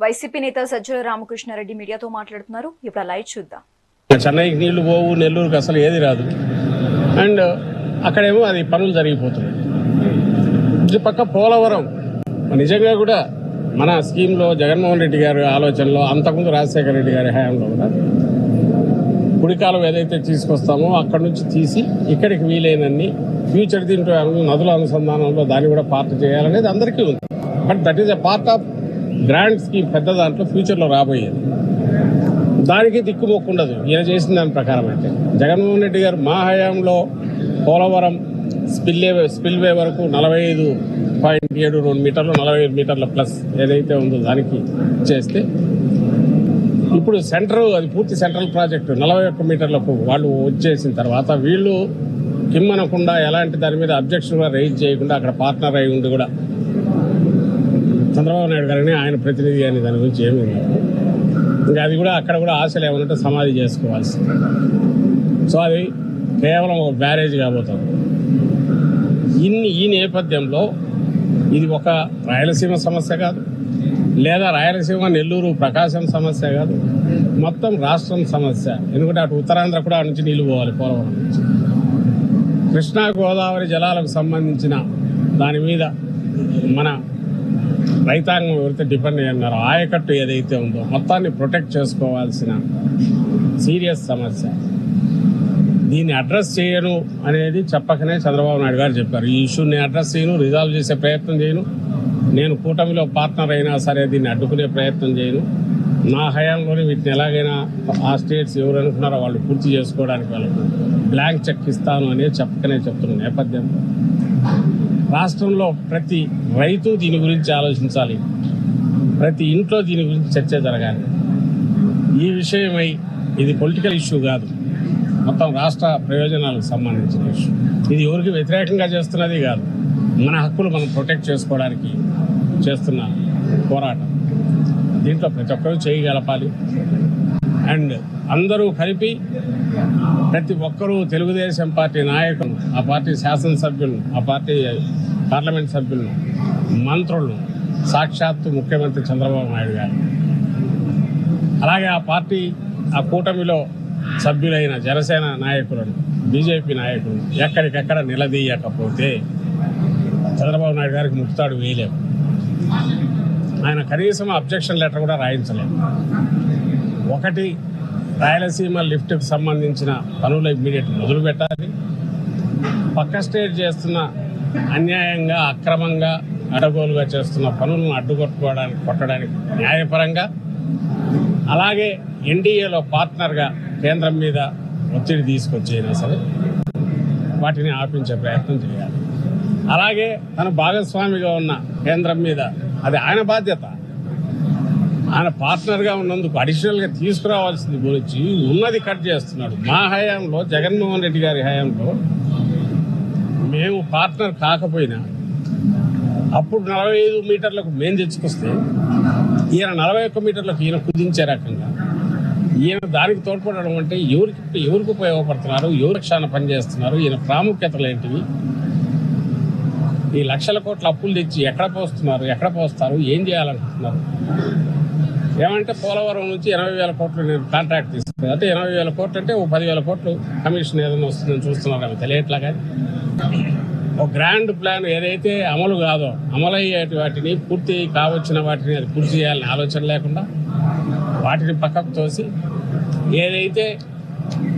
YCP నేత సజ్జల రామకృష్ణారెడ్డి మీడియాతో మాట్లాడుతున్నారు. ఇప్పుడు లైవ్ చూద్దాం. చెన్నైకి నీళ్లు పోవు, నెల్లూరుకి అసలు ఏది రాదు. అండ్ అక్కడేమో అది పనులు జరిగిపోతున్నాయి. ఇది పక్క పోలవరం నిజంగా కూడా మన స్కీమ్లో జగన్మోహన్ రెడ్డి గారి ఆలోచనలో, అంతకుముందు రాజశేఖర రెడ్డి గారి హయాంలో కూడా కుడికాలం ఏదైతే తీసుకొస్తామో అక్కడి నుంచి తీసి ఇక్కడికి వీలైనన్ని ఫ్యూచర్ దీంట్లో నదుల అనుసంధానంలో దాన్ని కూడా పార్ట్ చేయాలనేది అందరికీ ఉంది. But that is a part of grand scheme, పెద్ద దాంట్లో ఫ్యూచర్లో రాబోయేది. దానికి దిక్కుమొక్కుండదు ఈయన చేసిన దాని ప్రకారం. అయితే జగన్మోహన్ రెడ్డి గారు మా హయాంలో పోలవరం స్పిల్వే వరకు 45.72 మీటర్లు, 45 మీటర్ల ప్లస్ ఏదైతే ఉందో దానికి చేస్తే, ఇప్పుడు అది పూర్తి సెంట్రల్ ప్రాజెక్టు 41 మీటర్లకు వాళ్ళు వచ్చేసిన తర్వాత వీళ్ళు కిమ్మనకుండా ఎలాంటి దాని మీద అబ్జెక్షన్ కూడా రైజ్ చేయకుండా అక్కడ పార్ట్నర్ అయి ఉండి కూడా చంద్రబాబు నాయుడు గారిని ఆయన ప్రతినిధి అని దాని గురించి ఏమీ లేదు. ఇంకా అది కూడా అక్కడ కూడా ఆశలు ఏమన్నట్టు సమాధి చేసుకోవాల్సింది. సో అది కేవలం ఒక బ్యారేజ్ కాబోతుంది. ఈ నేపథ్యంలో ఇది ఒక రాయలసీమ సమస్య కాదు, లేదా రాయలసీమ నెల్లూరు ప్రకాశం సమస్య కాదు, మొత్తం రాష్ట్రం సమస్య. ఎందుకంటే అటు ఉత్తరాంధ్ర కూడా నుంచి నీళ్లు పోవాలి పోలవరం నుంచి. కృష్ణా గోదావరి జలాలకు సంబంధించిన దాని మీద మన రైతాంగం ఎవరైతే డిపెండ్ అయ్యి ఉన్నారో ఆయకట్టు ఏదైతే ఉందో మొత్తాన్ని ప్రొటెక్ట్ చేసుకోవాల్సిన సీరియస్ సమస్య. దీన్ని అడ్రస్ చేయను అనేది చెప్పకనే చంద్రబాబు నాయుడు గారు చెప్పారు. ఈ ఇష్యూని అడ్రస్ చేయను, రిజాల్వ్ చేసే ప్రయత్నం చేయను, నేను కూటమిలో పార్ట్నర్ అయినా సరే దీన్ని అడ్డుకునే ప్రయత్నం చేయను, నా హయాంలోనే వీటిని ఎలాగైనా ఆ స్టేట్స్ ఎవరు అనుకున్నారో వాళ్ళు పూర్తి చేసుకోవడానికి వాళ్ళకు బ్లాంక్ చెక్ ఇస్తాను అనేది చెప్పకనే చెప్తున్న నేపథ్యంలో రాష్ట్రంలో ప్రతి రైతు దీని గురించి ఆలోచించాలి, ప్రతి ఇంట్లో దీని గురించి చర్చ జరగాలి. ఈ విషయమై ఇది పొలిటికల్ ఇష్యూ కాదు, మొత్తం రాష్ట్ర ప్రయోజనాలకు సంబంధించిన ఇష్యూ. ఇది ఎవరికి వ్యతిరేకంగా చేస్తున్నది కాదు, మన హక్కులు మనం ప్రొటెక్ట్ చేసుకోవడానికి చేస్తున్న పోరాటం. దీంట్లో ప్రతి ఒక్కరూ చేయగలపాలి. అండ్ అందరూ కలిపి ప్రతి ఒక్కరూ తెలుగుదేశం పార్టీ నాయకులు, ఆ పార్టీ శాసనసభ్యులను, ఆ పార్టీ పార్లమెంట్ సభ్యులను, మంత్రులను, సాక్షాత్తు ముఖ్యమంత్రి చంద్రబాబు నాయుడు గారు, అలాగే ఆ పార్టీ ఆ కూటమిలో సభ్యులైన జనసేన నాయకులను, బీజేపీ నాయకులను ఎక్కడికెక్కడ నిలదీయకపోతే చంద్రబాబు నాయుడు గారికి ముక్తాడు వేయలేము. ఆయన కనీసం అబ్జెక్షన్ లెటర్ కూడా రాయించలేము. ఒకటి, రాయలసీమ లిఫ్ట్కి సంబంధించిన పనులు ఇమ్మీడియట్ మొదలు పెట్టాలి. పక్క స్టేట్ చేస్తున్న అన్యాయంగా, అక్రమంగా, అడగోలుగా చేస్తున్న పనులను కొట్టడానికి న్యాయపరంగా, అలాగే ఎన్డీఏలో పార్ట్నర్గా కేంద్రం మీద ఒత్తిడి తీసుకొచ్చైనా సరే వాటిని ఆపించే ప్రయత్నం చేయాలి. అలాగే తన భాగస్వామిగా ఉన్న కేంద్రం మీద, అది ఆయన బాధ్యత, ఆయన పార్ట్నర్గా ఉన్నందుకు అడిషనల్గా తీసుకురావాల్సింది గురించి ఉన్నది కట్ చేస్తున్నాడు. మా హయాంలో, జగన్మోహన్ రెడ్డి గారి హయాంలో మేము పార్ట్నర్ కాకపోయినా అప్పుడు 45 మీటర్లకు మేము తెచ్చుకొస్తే ఈయన 41 మీటర్లకు ఈయన కుదించే రకంగా ఈయన దానికి తోడ్పడడం అంటే ఎవరికి ఉపయోగపడుతున్నారు, ఎవరి క్షాన పనిచేస్తున్నారు, ఈయన ప్రాముఖ్యతలు ఏంటివి, ఈ లక్షల కోట్ల అప్పులు తెచ్చి ఎక్కడ పోస్తారు, ఏం చేయాలనుకుంటున్నారు. ఏమంటే పోలవరం నుంచి 80,000 కోట్లు నేను కాంట్రాక్ట్ తీసుకున్నాను అంటే 80,000 కోట్లు అంటే 10,000 కోట్లు కమిషన్ ఏదైనా వస్తుందని చూస్తున్నారు. అవి తెలియట్లా. కానీ ఒక గ్రాండ్ ప్లాన్ ఏదైతే అమలు కాదో, అమలయ్యేటి వాటిని, పూర్తి కావచ్చిన వాటిని అది పూర్తి చేయాలని ఆలోచన లేకుండా వాటిని పక్కకు తోసి, ఏదైతే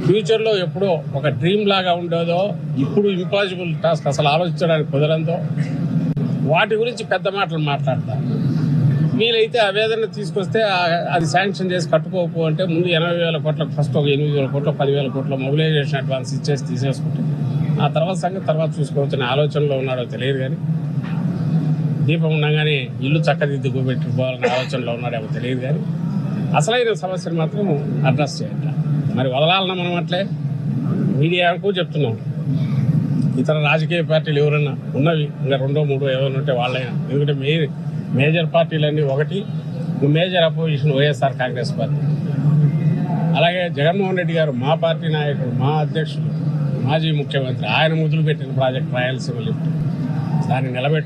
ఫ్యూచర్లో ఎప్పుడో ఒక డ్రీమ్ లాగా ఉండేదో, ఇప్పుడు ఇంపాసిబుల్ టాస్క్, అసలు ఆలోచించడానికి కుదరందో వాటి గురించి పెద్ద మాటలు మాట్లాడతారు. వీలైతే ఆవేదన తీసుకొస్తే అది శాంక్షన్ చేసి కట్టుకోకపో అంటే ముందు 80,000 కోట్లకు ఫస్ట్ ఒక 8,000 కోట్లు, 10,000 కోట్ల మొబిలైజేషన్ అడ్వాన్స్ ఇచ్చేసి తీసేసుకుంటే ఆ తర్వాత సంగతి తర్వాత చూసుకోవచ్చని ఆలోచనలో ఉన్నాడో తెలియదు. కానీ దీపం ఉండగానే ఇల్లు చక్కదిద్దుకోబెట్టుకోవాలనే ఆలోచనలో ఉన్నాడేమో తెలియదు. కానీ అసలైన సమస్యను మాత్రం అడ్రస్ చేయాలి. మరి వదలాలన్నా మనం అట్లే మీడియాకు చెప్తున్నాం. ఇతర రాజకీయ పార్టీలు ఎవరన్నా ఉన్నవి ఇంకా 2, 3 ఏమైనా ఉంటే వాళ్ళైనా, ఎందుకంటే మేజర్ పార్టీలన్నీ ఒకటి, major opposition YSR Congress party, అలాగే జగన్మోహన్ రెడ్డి గారు మా పార్టీ నాయకుడు, మా అధ్యక్షుడు, మాజీ ముఖ్యమంత్రి, ఆయన మొదలుపెట్టిన ప్రాజెక్ట్ రాయలసీమ లిఫ్ట్, దాన్ని నిలబెట్టు